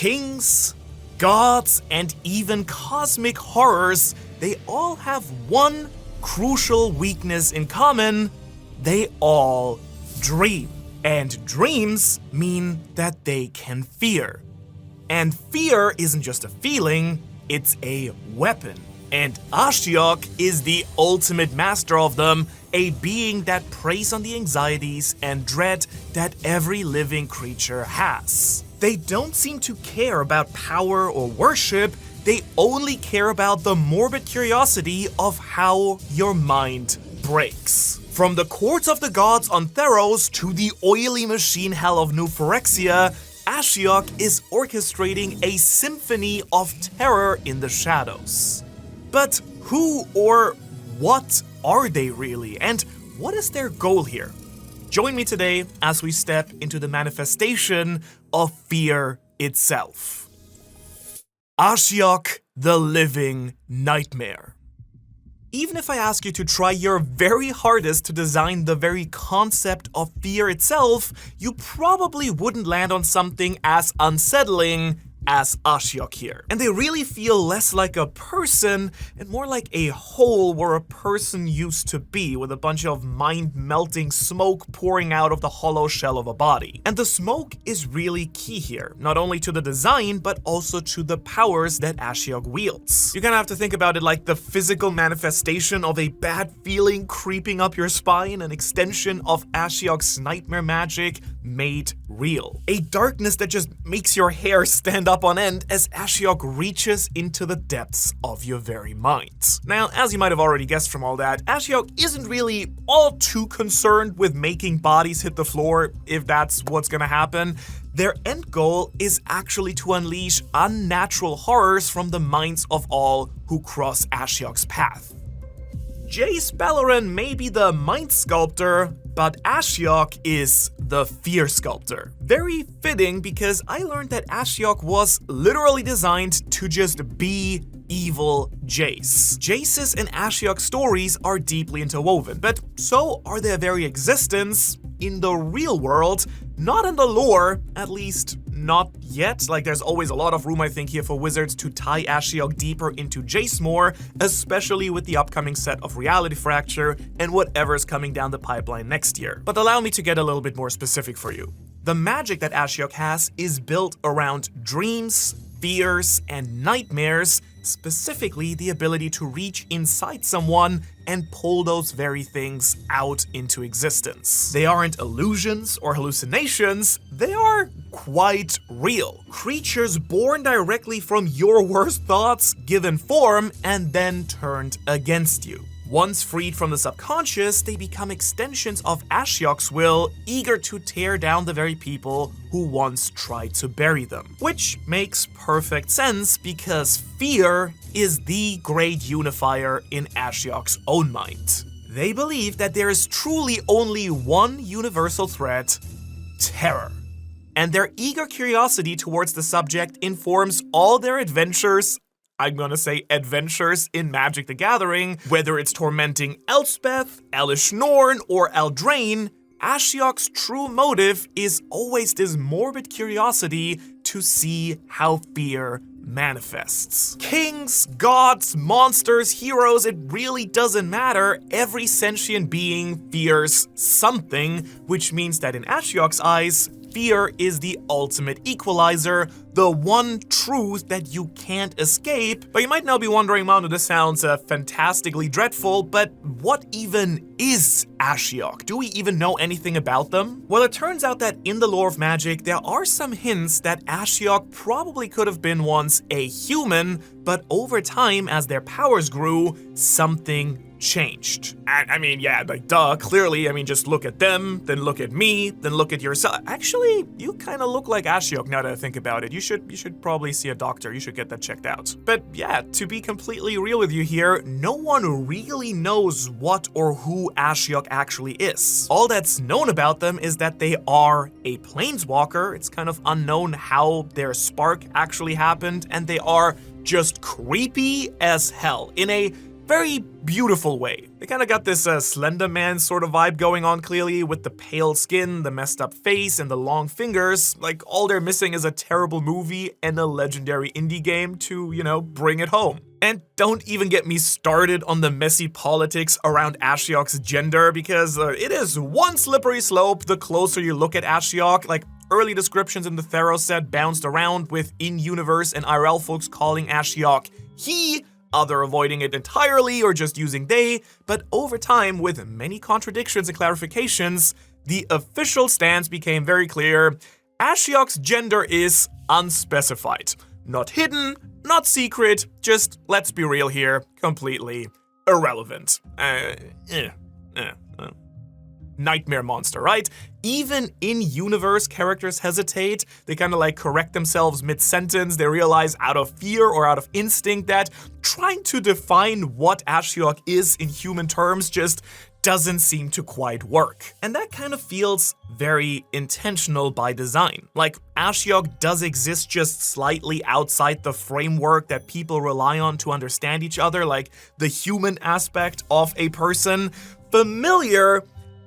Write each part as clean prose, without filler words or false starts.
Kings, gods, and even cosmic horrors, they all have one crucial weakness in common: they all dream. And dreams mean that they can fear. And fear isn't just a feeling, it's a weapon. And Ashiok is the ultimate master of them, a being that preys on the anxieties and dread that every living creature has. They don't seem to care about power or worship, they only care about the morbid curiosity of how your mind breaks. From the courts of the gods on Theros to the oily machine hell of New Phyrexia, Ashiok is orchestrating a symphony of terror in the shadows. But who or what are they really, and what is their goal here? Join me today as we step into the manifestation of fear itself. Ashiok, the living nightmare. Even if I ask you to try your very hardest to design the very concept of fear itself, you probably wouldn't land on something as unsettling as Ashiok here. And they really feel less like a person and more like a hole where a person used to be, with a bunch of mind-melting smoke pouring out of the hollow shell of a body. And the smoke is really key here, not only to the design, but also to the powers that Ashiok wields. You're gonna have to think about it like the physical manifestation of a bad feeling creeping up your spine, an extension of Ashiok's nightmare magic made real. A darkness that just makes your hair stand up on end as Ashiok reaches into the depths of your very mind. Now, as you might have already guessed from all that, Ashiok isn't really all too concerned with making bodies hit the floor, if that's what's gonna happen. Their end goal is actually to unleash unnatural horrors from the minds of all who cross Ashiok's path. Jace Beleren may be the mind sculptor, but Ashiok is the fear sculptor. Very fitting, because I learned that Ashiok was literally designed to just be evil Jace. Jace's and Ashiok's stories are deeply interwoven, but so are their very existence in the real world, not in the lore, at least not yet. Like, there's always a lot of room, I think, here for Wizards to tie Ashiok deeper into Jace more, especially with the upcoming set of Reality Fracture and whatever's coming down the pipeline next year. But allow me to get a little bit more specific for you. The magic that Ashiok has is built around dreams, fears, and nightmares, specifically the ability to reach inside someone and pull those very things out into existence. They aren't illusions or hallucinations, they are quite real. Creatures born directly from your worst thoughts, given form, and then turned against you. Once freed from the subconscious, they become extensions of Ashiok's will, eager to tear down the very people who once tried to bury them. Which makes perfect sense, because fear is the great unifier in Ashiok's own mind. They believe that there is truly only one universal threat: terror. And their eager curiosity towards the subject informs all their adventures. I'm gonna say adventures in Magic the Gathering. Whether it's tormenting Elspeth, Elesh Norn, or Eldraine, Ashiok's true motive is always this morbid curiosity to see how fear manifests. Kings, gods, monsters, heroes, it really doesn't matter. Every sentient being fears something, which means that in Ashiok's eyes, fear is the ultimate equalizer, the one truth that you can't escape. But you might now be wondering, Manu, this sounds fantastically dreadful, but what even is Ashiok? Do we even know anything about them? Well, it turns out that in the lore of Magic, there are some hints that Ashiok probably could have been once a human, but over time, as their powers grew, something changed. I mean, yeah, like, duh, clearly, I mean, just look at them, then look at me, then look at yourself. Actually, you kind of look like Ashiok now that I think about it. You should probably see a doctor. You should get that checked out. But yeah, to be completely real with you here, no one really knows what or who Ashiok actually is. All that's known about them is that they are a planeswalker. It's kind of unknown how their spark actually happened, and they are just creepy as hell in a very beautiful way. They kind of got this Slender Man sort of vibe going on clearly, with the pale skin, the messed up face, and the long fingers. Like, all they're missing is a terrible movie and a legendary indie game to, bring it home. And don't even get me started on the messy politics around Ashiok's gender, because it is one slippery slope the closer you look at Ashiok. Like, early descriptions in the Theros set bounced around, with in-universe and IRL folks calling Ashiok he, other avoiding it entirely or just using they, but over time, with many contradictions and clarifications, the official stance became very clear. Ashiok's gender is unspecified. Not hidden, not secret, just, let's be real here, completely irrelevant. Nightmare monster, right? Even in-universe characters hesitate. They kind of like correct themselves mid-sentence. They realize out of fear or out of instinct that trying to define what Ashiok is in human terms just doesn't seem to quite work. And that kind of feels very intentional by design. Like, Ashiok does exist just slightly outside the framework that people rely on to understand each other, like the human aspect of a person. Familiar,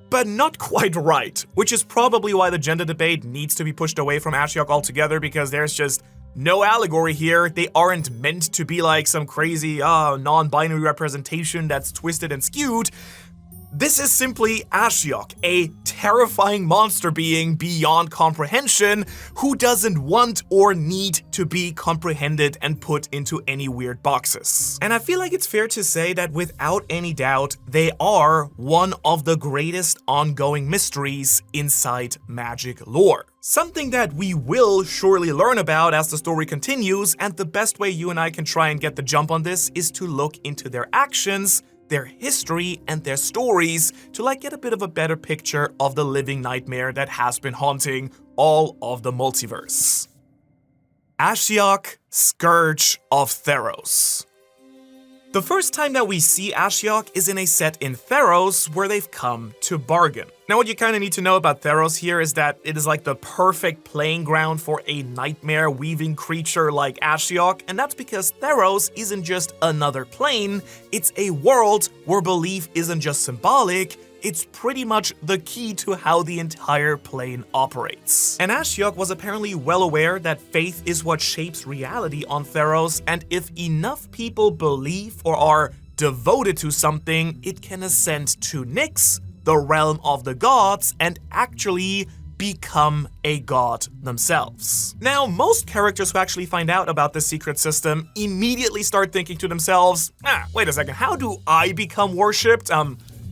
but not quite right, which is probably why the gender debate needs to be pushed away from Ashiok altogether, because there's just no allegory here. They aren't meant to be like some crazy non-binary representation that's twisted and skewed. This is simply Ashiok, a terrifying monster being beyond comprehension who doesn't want or need to be comprehended and put into any weird boxes. And I feel like it's fair to say that without any doubt, they are one of the greatest ongoing mysteries inside Magic lore. Something that we will surely learn about as the story continues, and the best way you and I can try and get the jump on this is to look into their actions, their history, and their stories to get a bit of a better picture of the living nightmare that has been haunting all of the multiverse. Ashiok, Scourge of Theros. The first time that we see Ashiok is in a set in Theros where they've come to bargain. Now, what you kind of need to know about Theros here is that it is like the perfect playing ground for a nightmare-weaving creature like Ashiok, and that's because Theros isn't just another plane, it's a world where belief isn't just symbolic, it's pretty much the key to how the entire plane operates. And Ashiok was apparently well aware that faith is what shapes reality on Theros, and if enough people believe or are devoted to something, it can ascend to Nyx, the realm of the gods, and actually become a god themselves. Now, most characters who actually find out about this secret system immediately start thinking to themselves, wait a second, how do I become worshipped?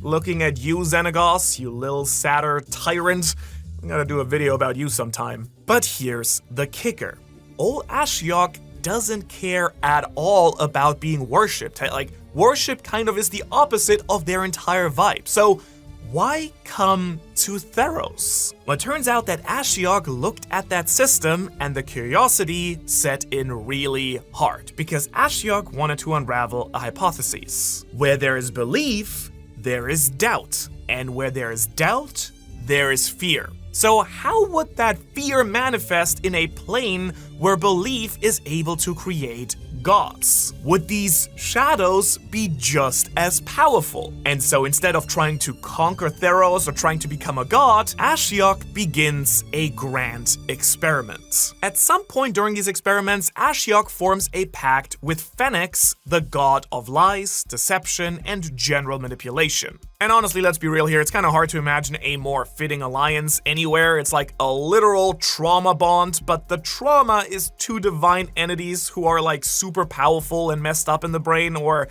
Looking at you, Xenagos, you little satyr tyrant. I'm gonna do a video about you sometime. But here's the kicker. Old Ashiok doesn't care at all about being worshipped. Like, worship kind of is the opposite of their entire vibe. So why come to Theros? Well, it turns out that Ashiok looked at that system and the curiosity set in really hard, because Ashiok wanted to unravel a hypothesis. Where there is belief, there is doubt, and where there is doubt, there is fear. So how would that fear manifest in a plane where belief is able to create gods? Would these shadows be just as powerful? And so instead of trying to conquer Theros or trying to become a god, Ashiok begins a grand experiment. At some point during these experiments, Ashiok forms a pact with Phoenix, the god of lies, deception, and general manipulation. And honestly, let's be real here, it's kind of hard to imagine a more fitting alliance anywhere. It's like a literal trauma bond, but the trauma is two divine entities who are like super powerful and messed up in the brain, or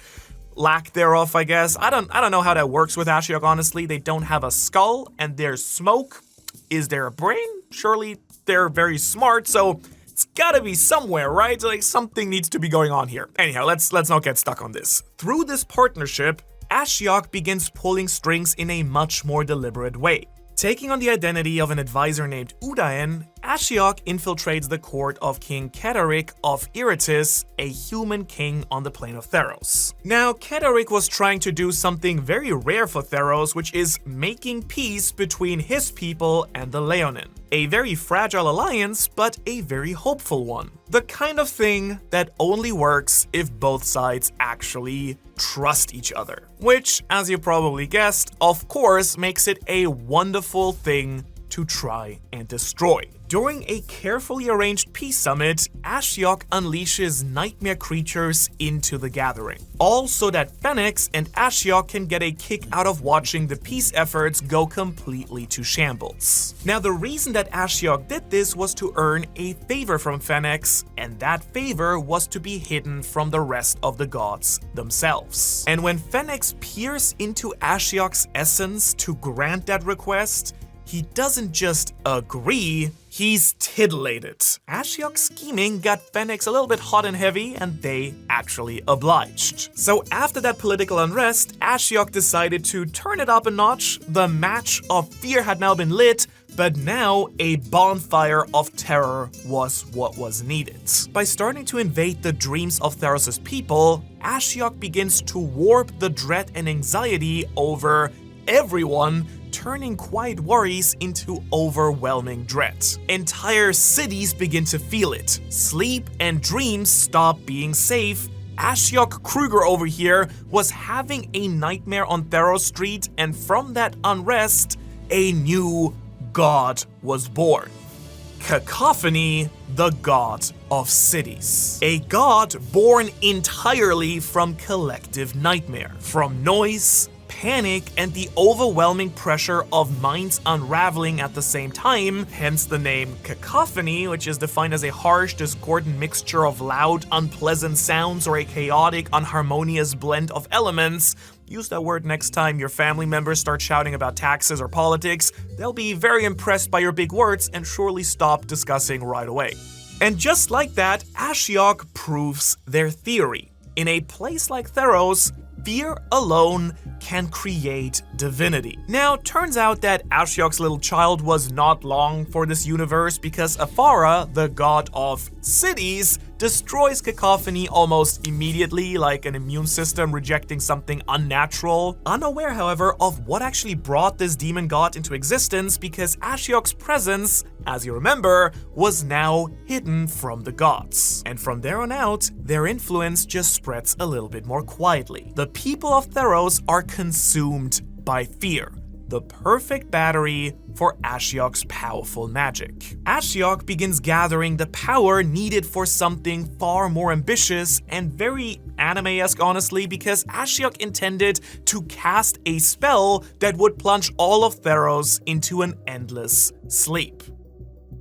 lack thereof, I guess. I don't know how that works with Ashiok, honestly. They don't have a skull, and there's smoke. Is there a brain? Surely they're very smart, so it's gotta be somewhere, right? Like, something needs to be going on here. Anyhow, let's not get stuck on this. Through this partnership, Ashiok begins pulling strings in a much more deliberate way. Taking on the identity of an advisor named Udaen, Ashiok infiltrates the court of King Ketarik of Iritis, a human king on the plane of Theros. Now, Ketarik was trying to do something very rare for Theros, which is making peace between his people and the Leonin. A very fragile alliance, but a very hopeful one. The kind of thing that only works if both sides actually trust each other. Which, as you probably guessed, of course makes it a wonderful thing to try and destroy. During a carefully arranged peace summit, Ashiok unleashes nightmare creatures into the gathering. All so that Fenix and Ashiok can get a kick out of watching the peace efforts go completely to shambles. Now, the reason that Ashiok did this was to earn a favor from Fenix, and that favor was to be hidden from the rest of the gods themselves. And when Fenix peers into Ashiok's essence to grant that request, he doesn't just agree, he's titillated. Ashiok's scheming got Fenix a little bit hot and heavy, and they actually obliged. So after that political unrest, Ashiok decided to turn it up a notch. The match of fear had now been lit, but now a bonfire of terror was what was needed. By starting to invade the dreams of Theros' people, Ashiok begins to warp the dread and anxiety over everyone, turning quiet worries into overwhelming dread. Entire cities begin to feel it. Sleep and dreams stop being safe. Ashiok Kruger over here was having a nightmare on Theros Street, and from that unrest, a new god was born. Cacophony, the god of cities. A god born entirely from collective nightmare, from noise, panic, and the overwhelming pressure of minds unraveling at the same time, hence the name cacophony, which is defined as a harsh, discordant mixture of loud, unpleasant sounds or a chaotic, unharmonious blend of elements. Use that word next time your family members start shouting about taxes or politics. They'll be very impressed by your big words and surely stop discussing right away. And just like that, Ashiok proves their theory. In a place like Theros, fear alone can create divinity. Now, turns out that Ashiok's little child was not long for this universe, because Aphara, the god of cities, destroys cacophony almost immediately, like an immune system rejecting something unnatural. Unaware, however, of what actually brought this demon god into existence, because Ashiok's presence, as you remember, was now hidden from the gods. And from there on out, their influence just spreads a little bit more quietly. The people of Theros are consumed by fear. The perfect battery for Ashiok's powerful magic. Ashiok begins gathering the power needed for something far more ambitious and very anime-esque, honestly, because Ashiok intended to cast a spell that would plunge all of Theros into an endless sleep.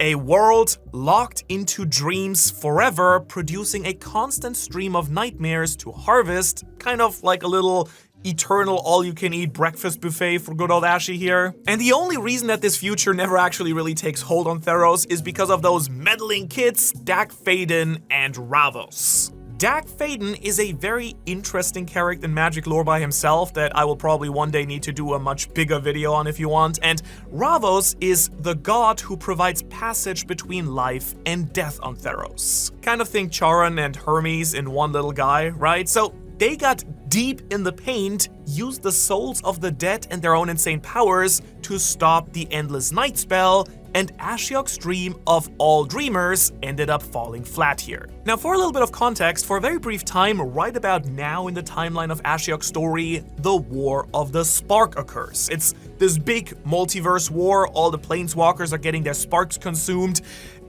A world locked into dreams forever, producing a constant stream of nightmares to harvest, kind of like a little eternal all-you-can-eat breakfast buffet for good old Ashy here. And the only reason that this future never actually really takes hold on Theros is because of those meddling kids, Dak Faden and Ravos. Dak Faden is a very interesting character in Magic lore by himself that I will probably one day need to do a much bigger video on if you want, and Ravos is the god who provides passage between life and death on Theros. Kind of think Charon and Hermes in one little guy, right? So they got deep in the paint, used the souls of the dead and their own insane powers to stop the Endless Night spell, and Ashiok's dream of all dreamers ended up falling flat here. Now, for a little bit of context, for a very brief time, right about now in the timeline of Ashiok's story, the War of the Spark occurs. It's this big multiverse war, all the planeswalkers are getting their sparks consumed,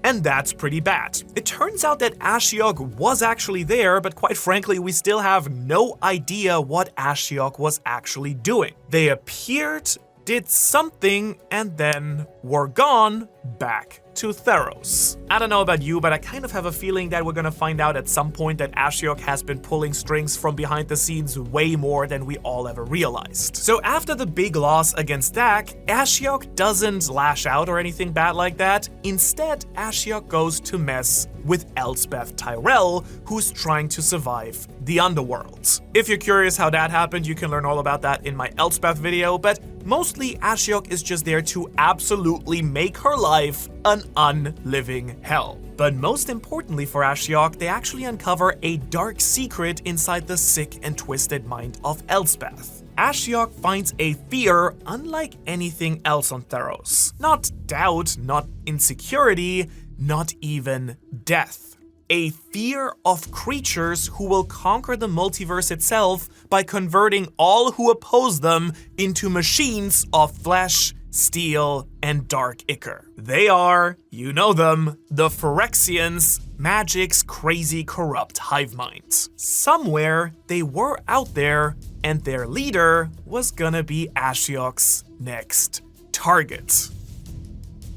and that's pretty bad. It turns out that Ashiok was actually there, but quite frankly, we still have no idea what Ashiok was actually doing. They appeared, did something, and then were gone back to Theros. I don't know about you, but I kind of have a feeling that we're gonna find out at some point that Ashiok has been pulling strings from behind the scenes way more than we all ever realized. So after the big loss against Dak, Ashiok doesn't lash out or anything bad like that. Instead, Ashiok goes to mess with Elspeth Tyrell, who's trying to survive the underworld. If you're curious how that happened, you can learn all about that in my Elspeth video, but mostly Ashiok is just there to absolutely make her life an unliving hell. But most importantly for Ashiok, they actually uncover a dark secret inside the sick and twisted mind of Elspeth. Ashiok finds a fear unlike anything else on Theros. Not doubt, not insecurity, not even death. A fear of creatures who will conquer the multiverse itself by converting all who oppose them into machines of flesh, steel, and dark ichor. They are, you know them, the Phyrexians, magic's crazy corrupt hive mind. Somewhere they were out there, and their leader was gonna be Ashiok's next target.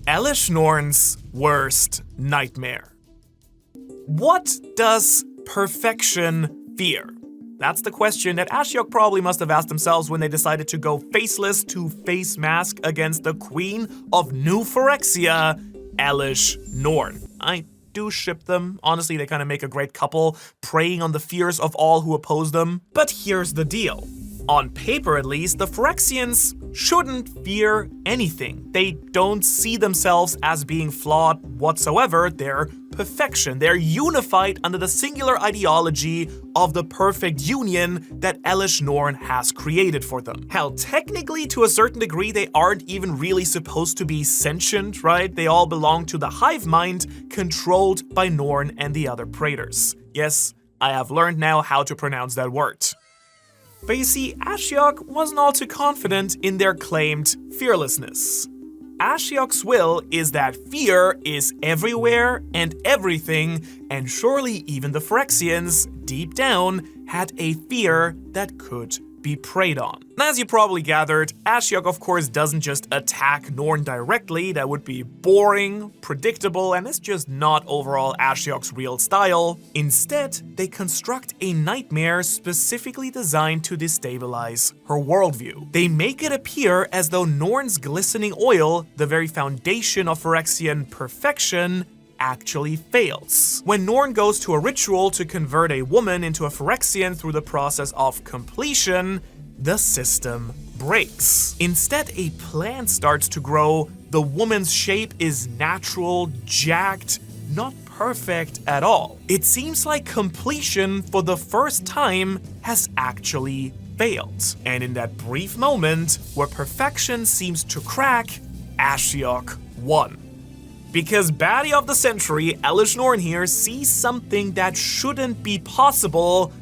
Elesh Norn's worst nightmare. What does perfection fear? That's the question that Ashiok probably must have asked themselves when they decided to go faceless to face mask against the queen of New Phyrexia, Elesh Norn. I do ship them. Honestly, they kind of make a great couple, preying on the fears of all who oppose them. But here's the deal. On paper, at least, the Phyrexians shouldn't fear anything. They don't see themselves as being flawed whatsoever. They're perfection. They're unified under the singular ideology of the perfect union that Elesh Norn has created for them. Hell, technically, to a certain degree, they aren't even really supposed to be sentient, right? They all belong to the hive mind controlled by Norn and the other praetors. Yes, I have learned now how to pronounce that word. But you see, Ashiok wasn't all too confident in their claimed fearlessness. Ashiok's will is that fear is everywhere and everything, and surely even the Phyrexians, deep down, had a fear that could be preyed on. And as you probably gathered, Ashiok of course doesn't just attack Norn directly. That would be boring, predictable, and it's just not overall Ashiok's real style. Instead, they construct a nightmare specifically designed to destabilize her worldview. They make it appear as though Norn's glistening oil, the very foundation of Phyrexian perfection, actually fails. When Norn goes to a ritual to convert a woman into a Phyrexian through the process of completion, the system breaks. Instead, a plant starts to grow. The woman's shape is natural, jacked, not perfect at all. It seems like completion for the first time has actually failed. And in that brief moment where perfection seems to crack, Ashiok won. Because baddie of the century, Elesh Norn here, sees something that shouldn't be possible,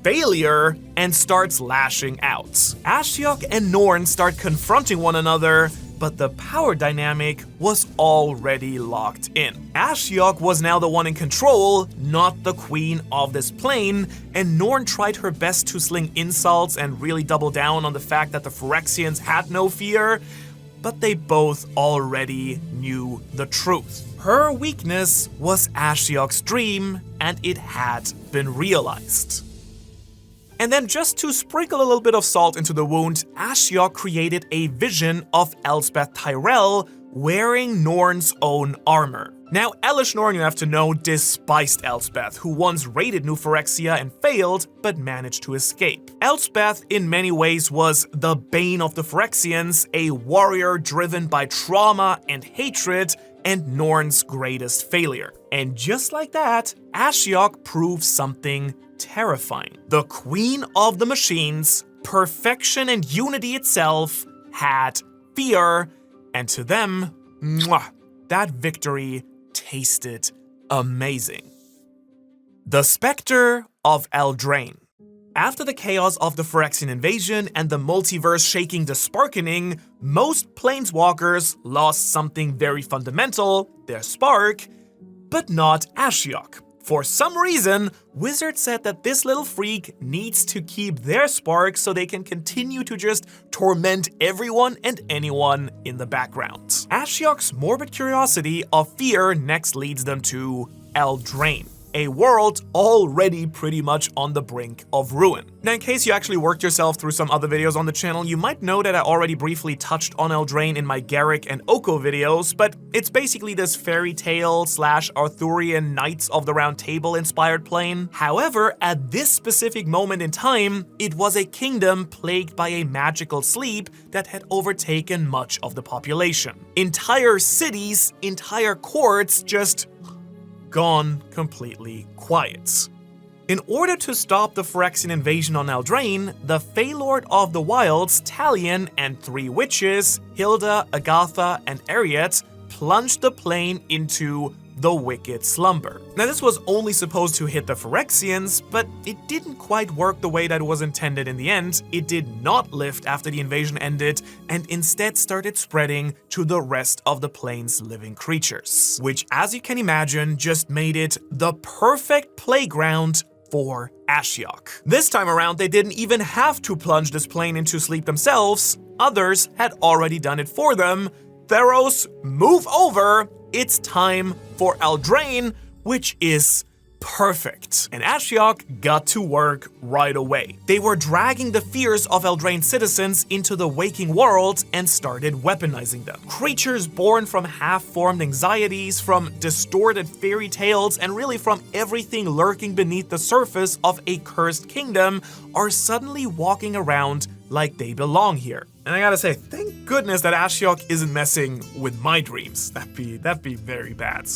failure, and starts lashing out. Ashiok and Norn start confronting one another, but the power dynamic was already locked in. Ashiok was now the one in control, not the queen of this plane, and Norn tried her best to sling insults and really double down on the fact that the Phyrexians had no fear, but they both already knew the truth. Her weakness was Ashiok's dream, and it had been realized. And then just to sprinkle a little bit of salt into the wound, Ashiok created a vision of Elspeth Tyrell wearing Norn's own armor. Now, Elesh Norn, you have to know, despised Elspeth, who once raided New Phyrexia and failed, but managed to escape. Elspeth, in many ways, was the bane of the Phyrexians, a warrior driven by trauma and hatred, and Norn's greatest failure. And just like that, Ashiok proved something terrifying. The queen of the machines, perfection and unity itself, had fear, and to them, that victory tasted amazing. The Specter of Eldraine. After the chaos of the Phyrexian invasion and the multiverse shaking the sparkening, most planeswalkers lost something very fundamental, their spark, but not Ashiok. For some reason, Wizards said that this little freak needs to keep their spark so they can continue to just torment everyone and anyone in the background. Ashiok's morbid curiosity of fear next leads them to Eldraine, a world already pretty much on the brink of ruin. Now, in case you actually worked yourself through some other videos on the channel, you might know that I already briefly touched on Eldraine in my Garrick and Oko videos, but it's basically this fairy tale / Arthurian Knights of the Round Table inspired plane. However, at this specific moment in time, it was a kingdom plagued by a magical sleep that had overtaken much of the population. Entire cities, entire courts just gone completely quiet. In order to stop the Phyrexian invasion on Eldraine, the Faelord of the Wilds, Talion, and 3 witches, Hilda, Agatha, and Ariet, plunged the plane into the Wicked Slumber. Now, this was only supposed to hit the Phyrexians, but it didn't quite work the way that was intended in the end. It did not lift after the invasion ended, and instead started spreading to the rest of the plane's living creatures, which, as you can imagine, just made it the perfect playground for Ashiok. This time around, they didn't even have to plunge this plane into sleep themselves. Others had already done it for them. Theros, move over! It's time for Eldraine, which is perfect. And Ashiok got to work right away. They were dragging the fears of Eldraine citizens into the waking world and started weaponizing them. Creatures born from half-formed anxieties, from distorted fairy tales, and really from everything lurking beneath the surface of a cursed kingdom are suddenly walking around like they belong here. And I gotta say, thank goodness that Ashiok isn't messing with my dreams. That'd be very bad.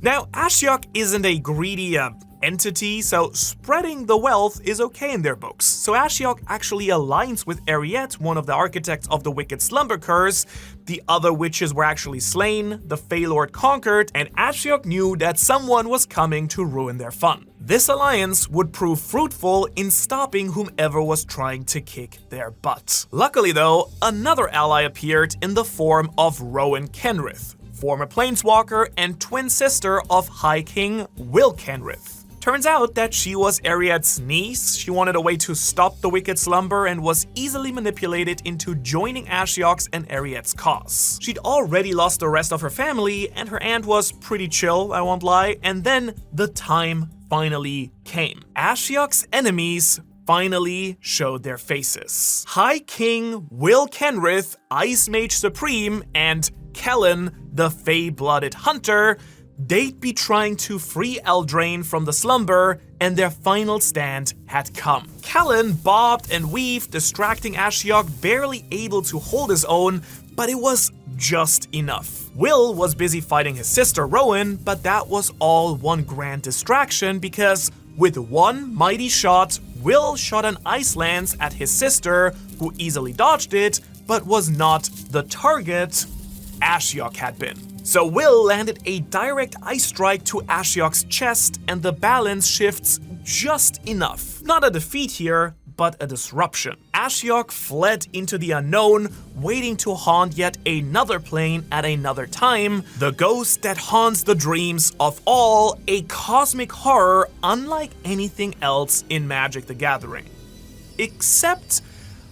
Now, Ashiok isn't a greedy entity, so spreading the wealth is okay in their books. So Ashiok actually aligns with Ariet, one of the architects of the Wicked Slumber Curse. The other witches were actually slain, the Faelord conquered, and Ashiok knew that someone was coming to ruin their fun. This alliance would prove fruitful in stopping whomever was trying to kick their butt. Luckily though, another ally appeared in the form of Rowan Kenrith, former planeswalker and twin sister of High King Will Kenrith. Turns out that she was Ariad's niece. She wanted a way to stop the Wicked Slumber and was easily manipulated into joining Ashiok's and Ariad's cause. She'd already lost the rest of her family, and her aunt was pretty chill, I won't lie, and then the time finally came. Ashiok's enemies finally showed their faces. High King Will Kenrith, Ice Mage Supreme, and Kellen, the Fey-blooded hunter, they'd be trying to free Eldraine from the slumber, and their final stand had come. Kellen bobbed and weaved, distracting Ashiok, barely able to hold his own, but it was just enough. Will was busy fighting his sister Rowan, but that was all one grand distraction because with one mighty shot, Will shot an ice lance at his sister, who easily dodged it, but was not the target Ashiok had been. So Will landed a direct ice strike to Ashiok's chest, and the balance shifts just enough. Not a defeat here, but a disruption. Ashiok fled into the unknown, waiting to haunt yet another plane at another time, the ghost that haunts the dreams of all, a cosmic horror unlike anything else in Magic the Gathering. Except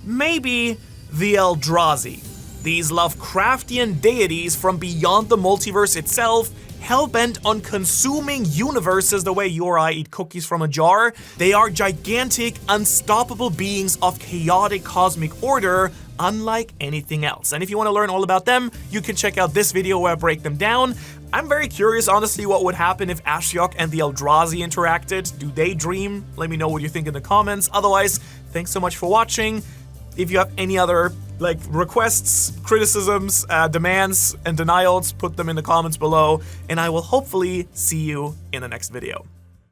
maybe the Eldrazi. These Lovecraftian deities from beyond the multiverse itself, hell-bent on consuming universes the way you or I eat cookies from a jar. They are gigantic, unstoppable beings of chaotic cosmic order, unlike anything else. And if you want to learn all about them, you can check out this video where I break them down. I'm very curious, honestly, what would happen if Ashiok and the Eldrazi interacted. Do they dream? Let me know what you think in the comments. Otherwise, thanks so much for watching. If you have any other requests, criticisms, demands, and denials, put them in the comments below, and I will hopefully see you in the next video.